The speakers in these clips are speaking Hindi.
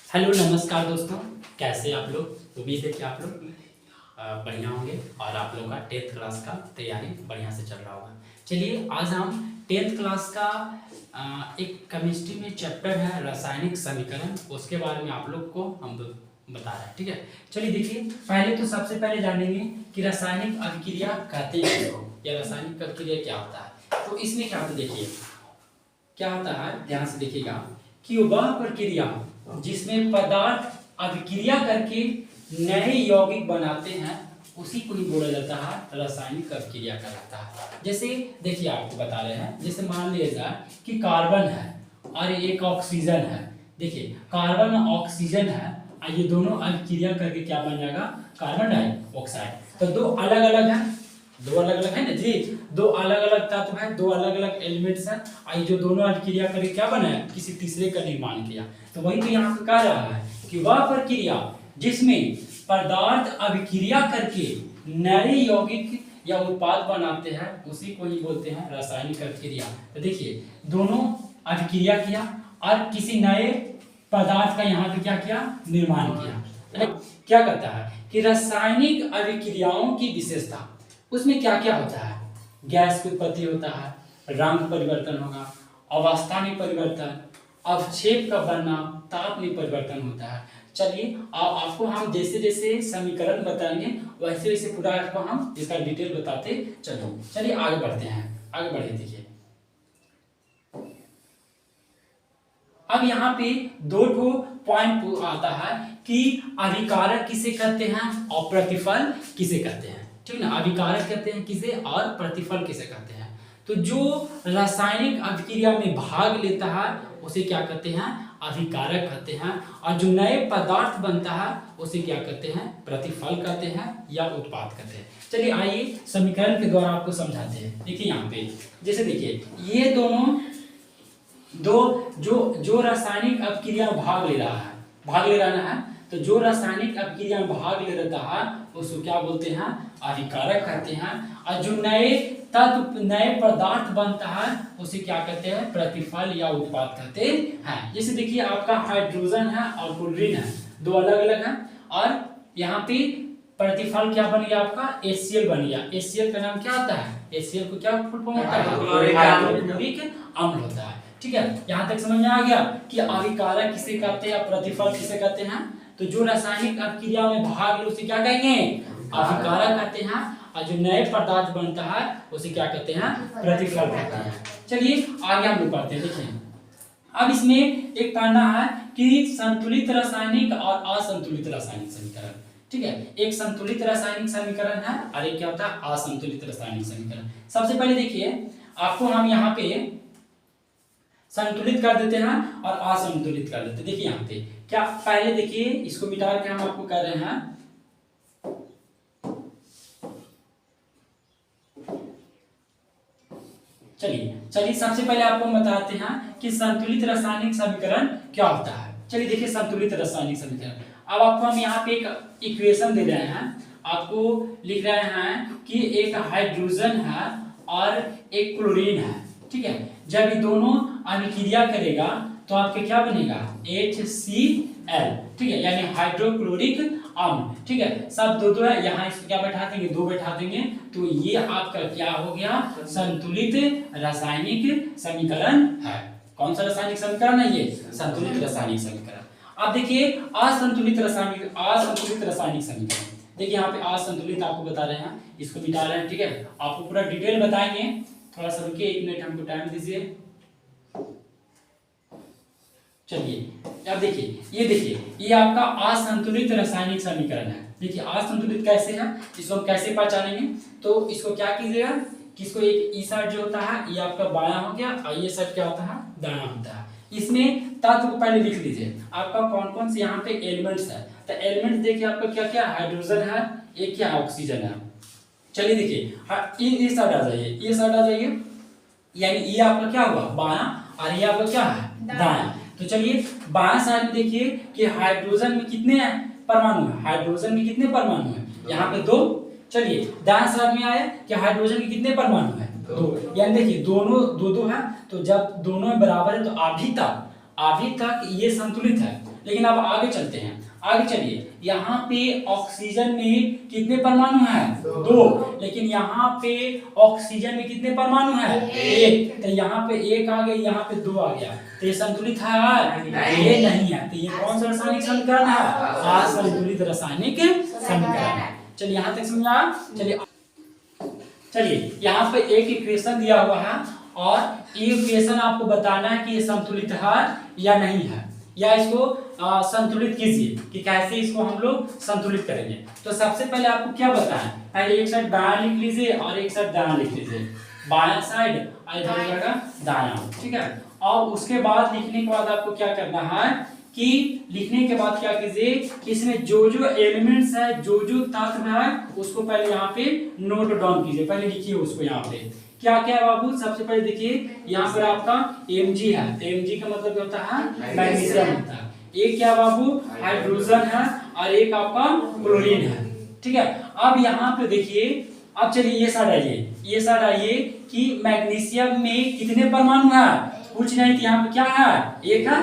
हेलो नमस्कार दोस्तों, कैसे आप लोग। उम्मीद है कि आप लोग बढ़िया होंगे और आप लोगों का 10th क्लास का तैयारी बढ़िया से चल रहा होगा। चलिए आज हम 10th क्लास का एक केमिस्ट्री में चैप्टर है रासायनिक समीकरण, उसके बारे में आप लोग को हम बता रहे हैं। ठीक है, चलिए देखिए, पहले तो सबसे पहले जानेंगे कि रासायनिक अभिक्रिया कहते हैं किसको, या रासायनिक अभिक्रिया क्या होता है। तो इसमें क्या होता है, देखिए क्या होता है, ध्यान से देखिएगा कि वह प्रक्रिया जिसमें पदार्थ अभिक्रिया करके नए यौगिक बनाते हैं उसी को ही बोला जाता है रासायनिक अभिक्रिया कहलाता है। जैसे देखिए आपको बता रहे हैं, जैसे मान लिया जाए कि कार्बन है और एक ऑक्सीजन है। देखिए कार्बन और ऑक्सीजन है और ये दोनों अभिक्रिया करके क्या बन जाएगा, कार्बन डाइऑक्साइड। तो दो अलग अलग है, दो अलग अलग है ना जी, दो अलग अलग तत्व है, दो अलग अलग एलिमेंट्स हैं, आई जो दोनों अभिक्रिया करके क्या बना है, किसी तीसरे का निर्माण किया। तो वही तो यहाँ पे कह रहा है कि वह प्रक्रिया जिसमें पदार्थ अभिक्रिया करके नए यौगिक या उत्पाद बनाते हैं उसी को ही बोलते हैं रासायनिक अभिक्रिया। तो देखिए दोनों अभिक्रिया किया और किसी नए पदार्थ का यहाँ पे क्या किया, निर्माण किया। क्या कहता है कि रासायनिक अभिक्रियाओं की विशेषता, उसमें क्या क्या होता है, गैस की उत्पत्ति होता है, रंग परिवर्तन होगा, अवस्था में परिवर्तन, अवक्षेप का बनना, ताप में परिवर्तन होता है। चलिए आपको हम जैसे जैसे समीकरण बताएंगे वैसे वैसे पूरा आपको हम इसका डिटेल बताते चलिए आगे बढ़ते हैं, आगे बढ़े। देखिए अब यहाँ पे दो ठो पॉइंट आता है कि अभिकारक किसे कहते हैं और प्रतिफल किसे कहते हैं। ठीक ना, अभिकारक कहते हैं किसे और प्रतिफल किसे कहते हैं। तो जो रासायनिक अभिक्रिया में भाग लेता है उसे क्या कहते हैं, अभिकारक कहते हैं, और जो नए पदार्थ बनता है उसे क्या कहते हैं, प्रतिफल कहते हैं या उत्पाद कहते हैं। चलिए आइए समीकरण के द्वारा आपको समझाते हैं। देखिए यहाँ पे जैसे देखिए ये दोनों जो रासायनिक अभिक्रिया में भाग ले रहा है, तो जो रासायनिक अभिक्रिया में भाग ले रहता है उसको क्या बोलते हैं, अभिकारक कहते हैं, और जो नए तत्व नए पदार्थ बनता है उसे क्या कहते हैं, प्रतिफल या उत्पाद कहते हैं। जैसे देखिए आपका हाइड्रोजन है और क्लोरीन है, दो अलग अलग हैं, और यहाँ पे प्रतिफल क्या बन गया आपका, HCl बन गया। HCl का नाम क्या होता है, HCl को क्या फुल फॉर्म होता है, हाइड्रोक्लोरिक अम्ल होता है। ठीक है, यहाँ तक समझ में आ गया कि अभिकारक किसे कहते हैं, प्रतिफल किसे कहते हैं। तो जो रासायनिक अभिक्रिया में भाग ले उसे क्या कहेंगे, अभिकारक कहते हैं, और जो नए पदार्थ बनता है उसे क्या कहते हैं, प्रतिफल कहते हैं। चलिए आगे हम लोग पढ़ते हैं। देखिए अब इसमें एक पढ़ना है कि संतुलित रासायनिक और असंतुलित रासायनिक समीकरण। ठीक है, एक संतुलित रासायनिक समीकरण है और एक क्या होता है, असंतुलित रासायनिक समीकरण। सबसे पहले देखिए आपको हम यहाँ पे संतुलित कर देते हैं और असंतुलित कर देते हैं। देखिए यहाँ पे क्या, पहले देखिए इसको मिटा के हम आपको कर रहे हैं, चलिए सबसे पहले आपको बताते हैं कि संतुलित रासायनिक समीकरण क्या होता है। चलिए देखिए संतुलित रासायनिक समीकरण, अब आपको हम यहाँ पे एक इक्वेशन दे रहे हैं, आपको लिख रहे हैं कि एक हाइड्रोजन है और एक क्लोरीन है। ठीक है, जब ये दोनों अभिक्रिया करेगा तो आपके क्या बनेगा, HCl। ठीक है, यानी हाइड्रोक्लोरिक अम्ल। ठीक है, सब दो है, यहाँ इसको क्या बैठा देंगे, दो बैठा देंगे, तो ये आपका क्या हो गया, संतुलित रासायनिक समीकरण है। कौन सा रासायनिक समीकरण है ये, संतुलित रासायनिक समीकरण। अब देखिए असंतुलित रासायनिक समीकरण। देखिए यहाँ पे असंतुलित आपको बता रहे हैं, इसको मिटा रहे हैं। ठीक है, आपको पूरा डिटेल बताएंगे, थोड़ा सा रुकिए, 1 मिनट हमको टाइम दीजिए। चलिए अब देखिए ये आपका असंतुलित रासायनिक समीकरण है। देखिए असंतुलित कैसे है, इसको हम कैसे पहचानेंगे, तो इसको क्या कीजिएगा कि इसको एक ई साइड जो होता है ये आपका बायां हो गया और ये साइड क्या होता है, दायां होता है। इसमें तत्व को पहले लिख लीजिए, आपका कौन कौन से यहाँ पे एलिमेंट्स है। तो एलिमेंट्स देखिए आपका क्या क्या, हाइड्रोजन है, एक क्या ऑक्सीजन है। चलिए देखिए ये साइड आ जाइए, ये साइड आ जाइए, यानी ये आपका क्या हुआ बायां और ये आपका क्या है, दायां। तो चलिए बायां साइड में देखिए कि हाइड्रोजन में कितने परमाणु है, हाइड्रोजन में कितने परमाणु है, यहाँ पे 2। चलिए दायां साइड में आया कि हाइड्रोजन में कितने परमाणु है, 2। यानी देखिए दोनों दो है, तो जब दोनों बराबर है तो अभी तक ये संतुलित है, लेकिन अब आगे चलते हैं। आगे चलिए, यहाँ पे ऑक्सीजन में कितने परमाणु हैं? 2। लेकिन यहाँ पे ऑक्सीजन में कितने परमाणु हैं? 1। तो यहाँ पे 1 आ गया, यहाँ पे 2 आ गया, तो ये संतुलित है? ये नहीं है। तो ये कौन सा रासायनिक समीकरण है? असंतुलित रासायनिक समीकरण है। चलिए यहाँ तक समझा। चलिए यहाँ पे एक इक्वेशन दिया हुआ है और ये इक्वेशन आपको बताना है कि ये संतुलित है या नहीं है, या इसको संतुलित कीजिए कि कैसे इसको हम लोग संतुलित करेंगे। तो सबसे पहले आपको क्या बताएं, पहले एक साइड दायां लिख लीजिए और एक साइड दायां लिख लीजिए, बायां साइड इधर जाएगा दायां, ठीक है। और उसके बाद लिखने के बाद आपको क्या करना है कि लिखने के बाद क्या कीजिए कि इसमें जो जो एलिमेंट्स है, जो जो तत्व है, उसको पहले यहाँ पे नोट डाउन कीजिए। पहले लिखिए उसको यहाँ पे क्या क्या है बाबू। सबसे पहले देखिए यहाँ पर आपका Mg है, तो Mg का मतलब क्या होता है? मैग्नीशियम होता है। एक क्या बाबू? हाइड्रोजन है और एक आपका क्लोरीन है, ठीक है। अब यहाँ पे देखिए, अब चलिए ये साइड आइए कि मैग्नीशियम में कितने परमाणु है? कुछ नहीं, तो यहाँ पे क्या है? 1 है।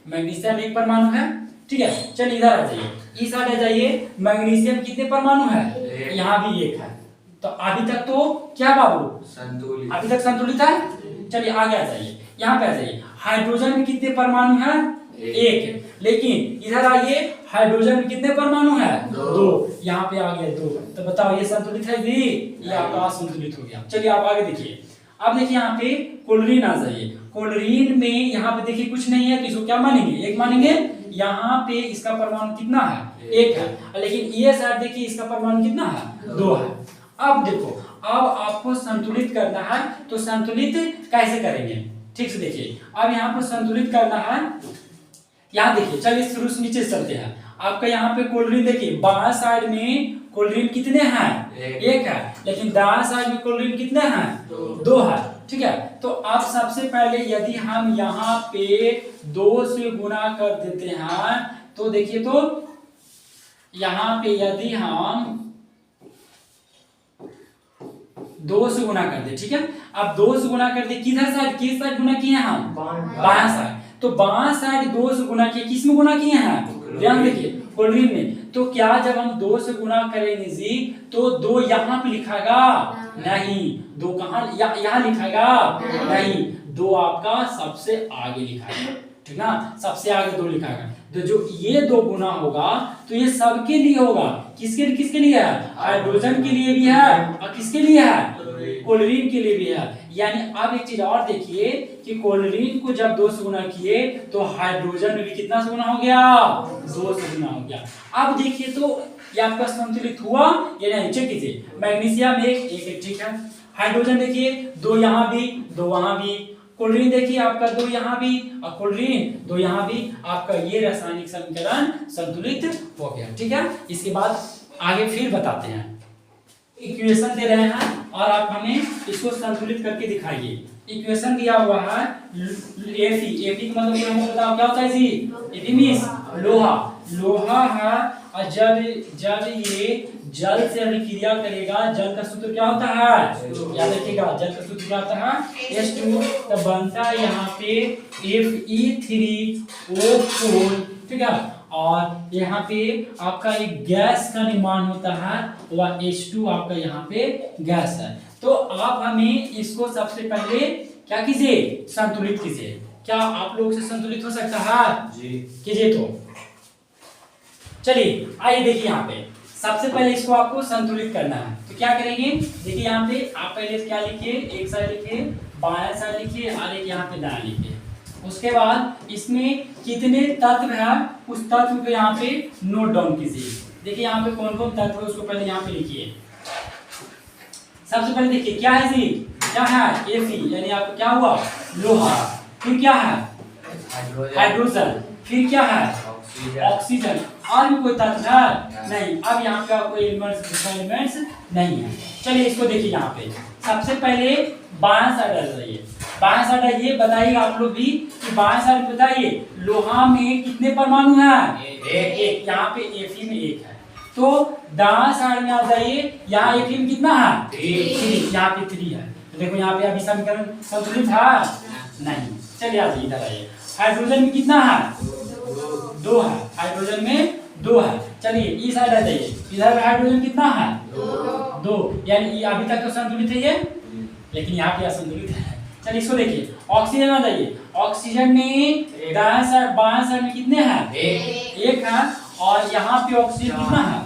मैग्नीशियम 1 परमाणु है, ठीक है। चलिए इधर आ जाइए, इस साइड आ जाइए, मैग्नीशियम कितने परमाणु है? यहाँ भी 1 है। तो अभी तक तो क्या बाबू? संतुलित। अभी तक संतुलित है। चलिए आगे आ जाइए, यहाँ पे आ जाइए, हाइड्रोजन में कितने परमाणु है? 1। लेकिन इधर आइए, हाइड्रोजन में कितने परमाणु है? 2। यहाँ पे आ गया 2। तो बताओ ये संतुलित है जी? ये आपका असंतुलित हो गया। चलिए आप आगे देखिए। अब देखिए यहाँ पे क्लोरीन आ जाइए। क्लोरीन में यहाँ पे देखिए कुछ नहीं है, तो इसको क्या मानेंगे? 1 मानेंगे। यहाँ पे इसका परमाणु कितना है? 1 है। लेकिन ये साइड देखिए, इसका परमाणु कितना है? 2 है। अब देखो, अब आपको संतुलित करना है, तो संतुलित कैसे करेंगे? ठीक से देखिए, अब यहाँ पर संतुलित करना है। यहाँ देखिए, चलिए शुरू से नीचे चलते हैं। आपका यहाँ पे क्लोरीन देखिए, बाएं साइड में क्लोरीन कितने हैं? 1 है। लेकिन दाएं साइड में क्लोरीन कितने हैं? 2 है, ठीक है। तो अब सबसे पहले यदि हम यहाँ पे 2 से गुणा कर देते हैं, तो देखिए, तो यहाँ पे यदि हम 2 से गुणा कर दे, ठीक है। अब 2 से गुणा कर दे, किधर साइड? किस साइड गुणा किए हम? बायां साइड। तो बायां साइड 2 से गुणा किए, किस में गुणा किए हैं? ध्यान देखिए, क्लोरीन में। तो क्या जब हम 2 से गुणा करेंगे जी, तो 2 यहाँ पे लिखाएगा? नहीं। 2 कहाँ? यहाँ लिखाएगा? नहीं। 2 आपका सबसे आगे लिखाएगा, ठीक ना, सबसे आगे 2 लिखाएगा। तो जो ये 2 गुना होगा, तो ये सबके लिए होगा। किसके लिए है? हाइड्रोजन के लिए भी है और किसके लिए है? क्लोरीन के लिए भी है। यानी अब एक चीज और देखिए कि क्लोरीन को जब 2 से गुना किए, तो हाइड्रोजन में भी कितना से गुना हो गया? 2 से गुना हो गया। अब देखिए, तो ये आपका संतुलित हुआ या नहीं? चेक कीजिए, मैग्नीशियम 1, ठीक है। हाइड्रोजन देखिए 2 यहाँ भी, 2 वहां भी। क्लोरीन देखिए आपका 2 यहाँ भी और क्लोरीन 2 यहाँ भी। आपका ये रासायनिक समीकरण संतुलित हो गया, ठीक है। इसके बाद आगे फिर बताते हैं। इक्वेशन दे रहे हैं और आप हमें इसको संतुलित करके दिखाइए। इक्वेशन दिया हुआ है Fe का मतलब हमें बताओ क्या होता है जी? Fe मींस लोहा है। और जब ये जल से अभिक्रिया करेगा, जल का सूत्र क्या होता है? याद रखिएगा, जल का सूत्र क्या होता है? H2। तो बनता है यहाँ पे Fe3O4, ठीक है। और यहाँ पे आपका एक गैस का निर्माण होता है, वह H2 आपका यहाँ पे गैस है। तो आप हमें इसको सबसे पहले क्या कीजिए? संतुलित कीजिए। क्या आप लोग से संतुलित हो सकता है जी? कीजिए। तो चलिए आइए देखिए, यहाँ पे सबसे पहले इसको आपको संतुलित करना है। तो क्या करेंगे? देखिए यहाँ पे आप पहले क्या लिखिए, एक साइड लिखिए, बायां साइड लिखिए और एक यहाँ पे दायां लिखिए। उसके बाद इसमें कितने तत्व है, उस तत्व को यहाँ पे नोट डाउन कीजिए। देखिए यहाँ पे कौन कौन तत्व है, उसको पहले यहाँ पे लिखिए। सबसे पहले देखिए क्या है जी? क्या है? Fe, यानी आपका क्या हुआ? लोहा। फिर क्या है? हाइड्रोजन। फिर क्या है? ऑक्सीजन। और भी कोई तत्व है? नहीं। अब यहाँ पे आपको एलिमेंट्स नहीं है। चलिए इसको देखिए, यहाँ पे सबसे पहले बायां साइड आ जाइए। बायां साइड आइए, बताइए आप लोग भी कि बायां साइड बताइए लोहा में कितने परमाणु हैं? 1। यहाँ पे Fe में 1 है। तो दायां साइड में आ जाइए, यहाँ Fe में कितना है? 3। यहाँ पे 3 है। तो देखो यहाँ पे अभी समीकरण संतुलित है नहीं। चलिए आ जाइए, इधर आइए। हाइड्रोजन में कितना है? 2 है। हाइड्रोजन में 2 है। चलिए इस साइड आ जाइए, इधर हाइड्रोजन कितना है? 2। यानी ये अभी तक तो संतुलित है ये, लेकिन यहाँ पे असंतुलित है। चलिए इसको देखिए, ऑक्सीजन में जाइए, ऑक्सीजन में दाएं साइड बाएं साइड में कितने हैं? 1 है, और यहाँ पे ऑक्सीजन कितना है?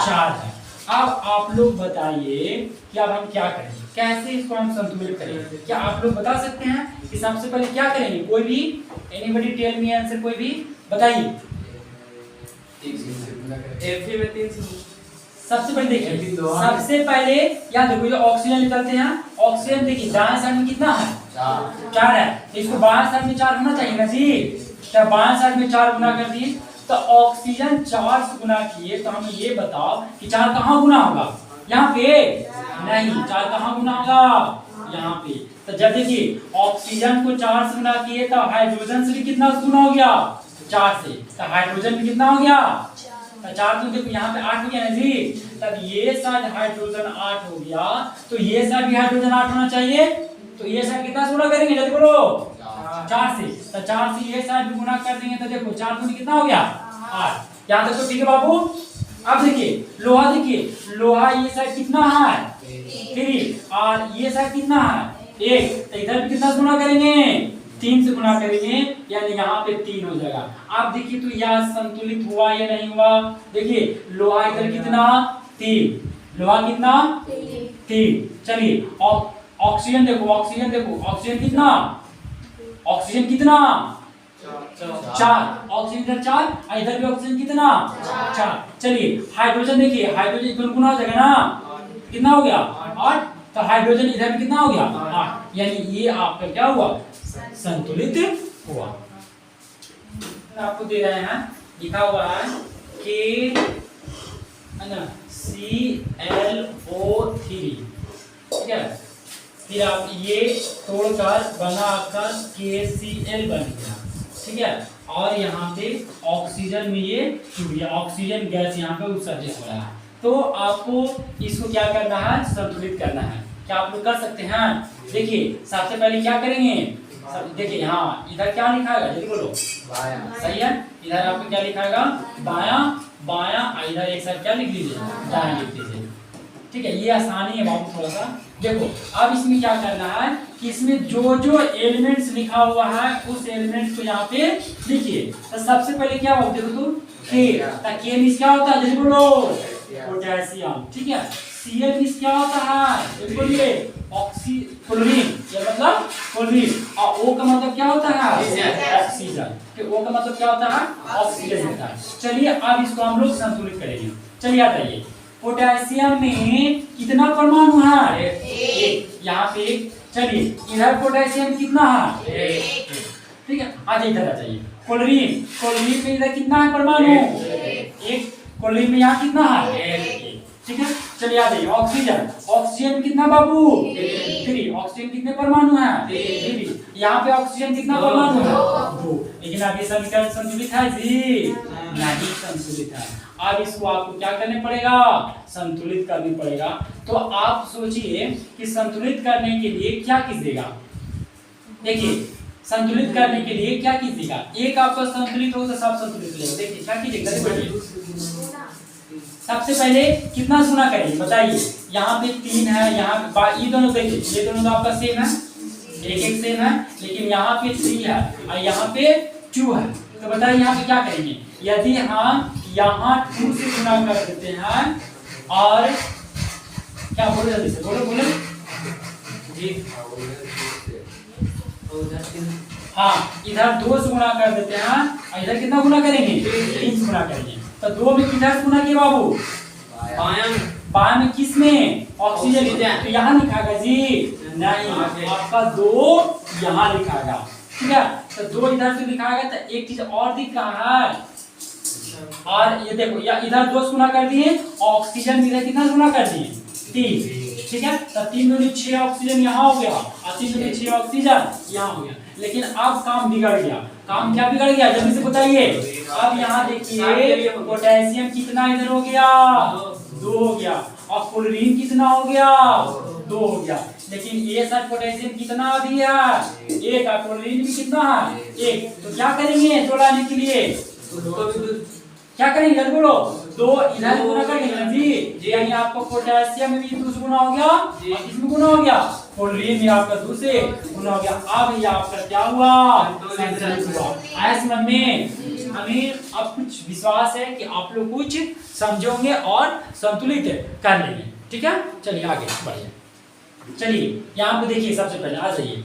4 है। अब आप लोग बताइए कि अब हम क्या करें, कैसे इसको हम संतुलित करें? क्या आप लोग बता सकते हैं कि सबसे पहले क्या करेंगे? कोई भी एनीबॉडी टेल मी आंसर, कोई भी बताइए। सबसे पहले देखिए, सबसे पहले याद रखो, जो ऑक्सीजन निकलते हैं, ऑक्सीजन देखिए दाएं साइड में कितना है? 4 है। तो इसको बाएं साइड में 4 होना चाहिए ना जी। तो बाएं साइड में 4 गुना कर दिए, तो ऑक्सीजन 4 से गुना किए, तो हमें ये बताओ कि 4 कहाँ गुना होगा? यहाँ पे नहीं, 4 कहाँ गुना होगा? यहाँ पे। तो जब देखिए ऑक्सीजन को 4 से गुना किए, तो हाइड्रोजन से भी कितना गुना हो गया? 4 से। तो हाइड्रोजन भी कितना हो गया? 4। तो देखो यहाँ पे 8 हो गया ना जी। तब ये साइड हाइड्रोजन 8 हो गया, तो ये साइड भी हाइड्रोजन 8 होना चाहिए। तो ये साइड कितना से गुना करेंगे? जल्दी बोलो। 4 से। तो 4 से ये साइड भी गुना कर देंगे, तो देखो 4 दूनी कितना हो गया? 8। यहाँ तक तो ठीक है बाबू। अब देखिए लोहा, देखिए लोहा ये साइड कितना है? 3, और ये साइड कितना है? 1। तो इधर भी कितना गुना करेंगे? 3 से गुना करेंगे, यानी यहाँ पे 3 हो जाएगा। आप देखिए तो यह संतुलित हुआ या नहीं हुआ? देखिए लोहा इधर कितना? 3। लोहा कितना? 3। चलिए ऑक्सीजन देखो, ऑक्सीजन देखो, ऑक्सीजन कितना? ऑक्सीजन कितना? 4। ऑक्सीजन इधर 4, और इधर भी ऑक्सीजन कितना? 4। चलिए हाइड्रोजन देखिए, हाइड्रोजन दोनों गुना हो जाएगा ना, कितना हो गया? 8। तो हाइड्रोजन इधर भी कितना हो गया? 8। यानी ये आपका क्या हुआ? संतुलित हुआ। आपको दे रहे हैं, लिखा हुआ है कि ClO3, ठीक है। फिर आप ये तोड़कर बनाकर KCl बन गया, ठीक है। और यहाँ पे ऑक्सीजन में ये ऑक्सीजन गैस यहाँ पे उत्सर्जित हो रहा है। तो आपको इसको क्या करना है? संतुलित करना है। क्या आप लोग कर सकते हैं? देखिए सबसे पहले क्या करेंगे? देखिए यहाँ इधर क्या लिखाएगा? जल्दी बोलो। बायां। सही है। इधर आपको क्या लिखाएगा? बायां। बायां, इधर एक साइड क्या लिख लीजिए? दायां लिख लीजिए, ठीक है। ये आसानी है बाबू थोड़ा सा। देखो अब इसमें क्या करना है कि इसमें जो जो एलिमेंट्स लिखा हुआ है उस एलिमेंट्स को यहाँ पे लिखिए। तो सबसे पहले क्या होता है? देखो तो के मींस क्या होता है? जल्दी बोलो। पोटेशियम, ठीक है। Cl मींस क्या होता है? जल्दी बोलिए। क्लोरीन, ये मतलब क्लोरीन। और O का मतलब क्या होता है? ऑक्सीजन। O का मतलब क्या होता है? ऑक्सीजन होता है। चलिए अब इसको हम लोग संतुलित करेंगे। चलिए आ जाइए, पोटेशियम में कितना परमाणु है? 1। यहाँ पे 1। चलिए इधर पोटेशियम कितना है? 1, ठीक है। आज इधर आ जाइए, क्लोरीन। क्लोरीन में इधर कितना है परमाणु? 1। क्लोरीन में यहाँ कितना है? 1, ठीक है। चलिए आ जाइए, ऑक्सीजन। ऑक्सीजन कितना बाबू? 3। ऑक्सीजन कितने परमाणु हैं? 3। यहाँ पे ऑक्सीजन कितना परमाणु है? 2। लेकिन अब ये समीकरण संतुलित है जी? नहीं संतुलित है। अब इसको आपको क्या करने पड़ेगा? संतुलित करनी पड़ेगा। तो आप सोचिए कि संतुलित करने के लिए क्या कीजिएगा? देखिए संतुलित करने के लिए क्या कीजिएगा? एक आपका संतुलित हो तो सब संतुलित हो जाएगा। देखिए क्या कीजिएगा? सबसे पहले कितना गुना करेंगे बताइए? यहाँ पे 3 है, यहाँ पे ये दोनों देखिए, ये दोनों तो आपका सेम है, एक सेम है, लेकिन यहाँ पे 3 है और यहाँ पे 2 है। तो बताइए यहाँ पे क्या करेंगे? यदि हम यहाँ 2 से गुना कर देते हैं, और क्या बोलो जल्दी से बोलो बोलो जी। हाँ इधर 2 से गुना कर देते हैं और इधर कितना गुना करेंगे? 3 से गुना करेंगे। तो 2 में किधर गुना किया बाबू? बायां। बायां में किस में? ऑक्सीजन। तो यहाँ लिखाएगा जी? नहीं, आपका 2 यहाँ लिखाएगा, ठीक है। तो 2 इधर से लिखाएगा। तो एक चीज और दिख रहा है, और ये देखो या इधर 2 गुना कर दिए, ऑक्सीजन इधर कितना गुना कर दिए? 3, ठीक है। तो 3 दूनी 6 ऑक्सीजन यहाँ हो गया, और 3 दूनी 6 ऑक्सीजन यहाँ हो गया। लेकिन अब काम बिगड़ गया। काम क्या बिगड़ गया? जल्दी से बताइए। अब यहाँ देखिए पोटेशियम कितना इधर हो गया? 2 हो गया, और क्लोरीन कितना हो गया? 2 हो गया। लेकिन ये सर पोटेशियम कितना अभी है, एक, और क्लोरीन भी कितना है, एक। तो क्या करेंगे दो लाने के लिए, क्या करेंगे जल्दी बोलो, दो इधर गुना करेंगे ना जी, यानी आपको पोटेशियम में भी 2 से गुना हो गया और इसमें गुना हो गया, क्लोरीन में आपका 2 से गुना हो गया। अब ये आपका क्या हुआ, संतुलित हुआ। आया समझ में? हमें अब कुछ विश्वास है कि आप लोग कुछ समझोगे और संतुलित कर लेंगे। ठीक है, चलिए आगे बढ़िए। चलिए यहाँ पे देखिए, सबसे पहले आ जाइए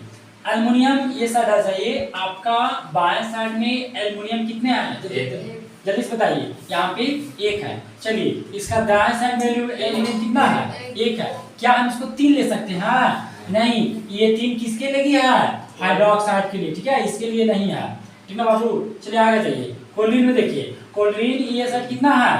एल्युमिनियम, ये साइड आ जाइए। आपका बाएं साइड में एल्युमिनियम कितने हैं जल्दी से बताइए, यहाँ पे 1 है। चलिए इसका दाएं साइड में एल्युमिनियम कितना है, 1 है। क्या हम इसको 3 ले सकते हैं? नहीं, ये 3 किसके लिए है, हाइड्रोक्साइड के लिए। ठीक है, इसके लिए नहीं है। ठीक है बाबू, चलिए आगे जाइए। क्लोरीन में देखिए, क्लोरीन ये साइड कितना है,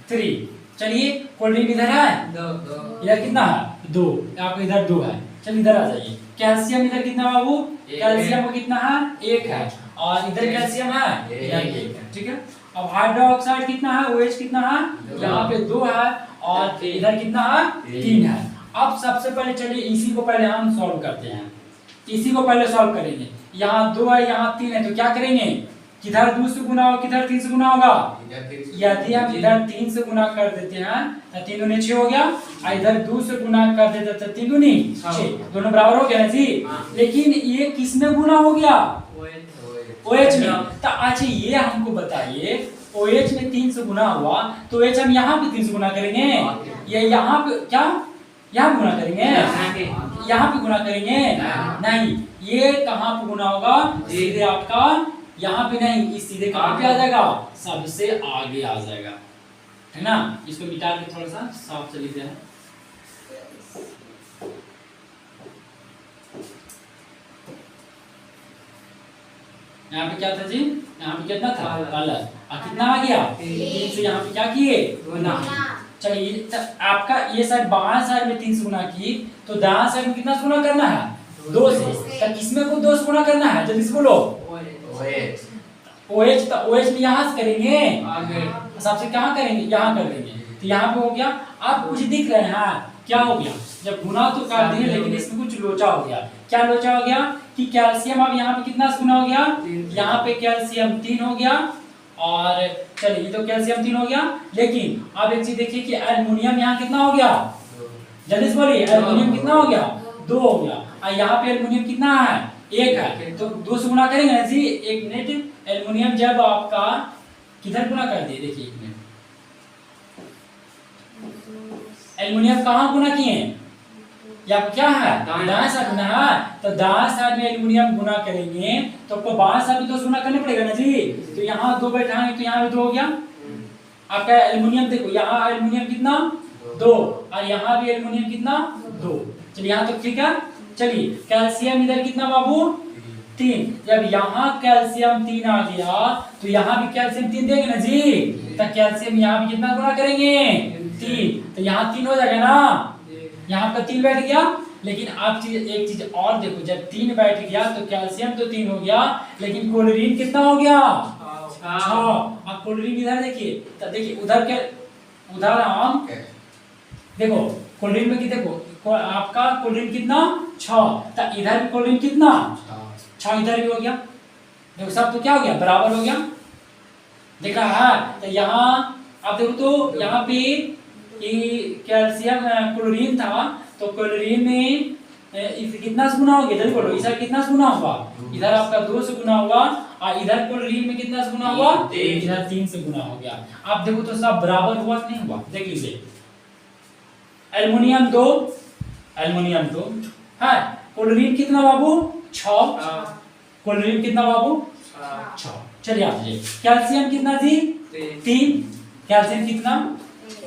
3। चलिए क्लोरीन इधर है, इधर कितना है, 2, आपको इधर 2 है। चलिए इधर आ जाइए। कैल्शियम इधर कितना बाबू, कैल्शियम को कितना है, 1 है, और इधर कैल्शियम है, इधर 1 है। ठीक है, अब हाइड्रोक्साइड कितना है, OH कितना है, यहाँ पे 2 है, और इधर कितना है, 3 है। अब सबसे पहले चलिए इसी को पहले हम सॉल्व करते हैं, इसी को पहले सॉल्व करेंगे। यहाँ 2 है, यहाँ 3 है, तो क्या करेंगे, किधर 2 से गुना होगा, किधर 3 से गुना होगा। यदि हम इधर 3 से गुना कर देते हैं तो 3 दूनी 6 हो गया, और इधर 2 से गुना कर देते तो 3 दूनी 6, दोनों बराबर हो गया ना जी। लेकिन ये किस में गुना हो गया, OH में। तो अच्छा ये हमको बताइए, OH में 3 से गुना हुआ तो OH हम यहाँ पे 3 से गुना करेंगे, ये यहाँ पे क्या, यहाँ पे गुना करेंगे, यहाँ पे गुना करेंगे, नहीं, ये कहाँ पे गुना होगा, सीधे आपका यहाँ पे नहीं, इस सीधे कहाँ पे आ जाएगा, सबसे आगे आ जाएगा, है ना। इसको मिटा के थोड़ा सा साफ से लिख देना। यहाँ पे क्या था जी, यहाँ पे कितना था, प्लस, और कितना आ गया, 3 से यहाँ पे क्या किए, गुना। चलिए आपका ये साइड बाएं साइड में 3 से गुना की, तो दाएं साइड में कितना से गुना करना है, 2 से। तो किसमें को 2 से गुना करना है, जल्दी से बोलो, OH। तो OH में यहाँ से करेंगे, सबसे कहाँ करेंगे, यहाँ कर देंगे, तो यहाँ पे हो गया। आप कुछ दिख रहे हैं, क्या हो गया, जब गुना तो कर दिए लेकिन इसमें कुछ लोचा हो गया। क्या लोचा हो गया कि कैल्शियम अब यहाँ पे कितना से गुना हो गया, यहाँ पे कैल्शियम 3 हो गया, और चलिए ये तो कैल्शियम 3 हो गया। लेकिन अब एक चीज देखिए कि एल्युमिनियम यहाँ कितना हो गया, जल्दी से बोलिए, एल्युमिनियम कितना हो गया, 2 हो गया, और यहाँ पे एल्युमिनियम कितना है, 1 है। तो 2 से गुना करेंगे ना जी, 1 मिनट। एल्युमिनियम जब आपका किधर गुना कर दिए, देखिए 1 मिनट, एल्युमिनियम कहाँ गुना किए, या क्या है, दाएं साइड गुना है। तो दाएं साइड में एल्युमिनियम गुना करेंगे तो आपको बाएं साइड में 2 गुना करने पड़ेगा ना जी। तो यहाँ 2 बैठाएंगे तो यहाँ भी 2 हो गया। आपका एल्युमिनियम देखो, यहाँ एल्युमिनियम कितना, 2, और यहाँ भी एल्युमिनियम कितना, 2। चलिए यहाँ तो ठीक है। चलिए कैल्शियम इधर कितना बाबू, 3। जब यहाँ कैल्शियम 3 आ गया तो यहाँ भी कैल्शियम 3 देंगे ना जी। तो कैल्शियम यहाँ भी कितना गुना करेंगे, 3। तो यहाँ 3 हो जाएगा ना, यहाँ पर 3 बैठ गया। लेकिन आप एक चीज और देखो, जब 3 बैठ गया तो कैल्शियम तो 3 हो गया, लेकिन क्लोरीन कितना हो गया, 6। अब क्लोरीन इधर देखिए, तो देखिए उधर क्या, उधर हम देखो क्लोरीन में देखो आपका क्लोरीन कितना, 6। तो इधर भी क्लोरीन कितना, 6, इधर भी हो गया। देखो सब तो क्या हो गया, बराबर हो गया, दिख रहा है। तो यहाँ आप देखो, तो यहाँ पे कैल्शियम क्लोरीन था, तो क्लोरीन में कितना से गुना हो गया, जल्दी बोलो, इधर कितना से गुना हुआ, इधर आपका 2 से गुना हुआ, और इधर क्लोरीन में कितना से गुना हुआ, इधर 3 से गुना हो गया। आप देखो तो सब बराबर हुआ कि नहीं हुआ, देख लीजिए। एल्युमिनियम 2 है, क्लोरीन कितना बाबू, 6। क्लोरीन कितना बाबू, 6। चलिए आप जी, कैल्शियम कितना जी, 3। कैल्शियम कितना,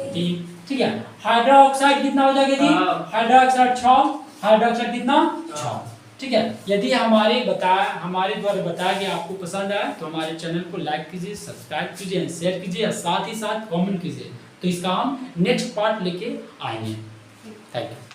3। ठीक है। हाइड्रोक्साइड कितना हो जाएगा जी, हाइड्रोक्साइड 6। हाइड्रोक्साइड कितना, 6। ठीक है। यदि हमारे द्वारा बताया गया आपको पसंद आया तो हमारे चैनल को लाइक कीजिए, सब्सक्राइब कीजिए, शेयर कीजिए, साथ ही साथ कमेंट कीजिए। तो इसका हम नेक्स्ट पार्ट लेके आएंगे। Thank you.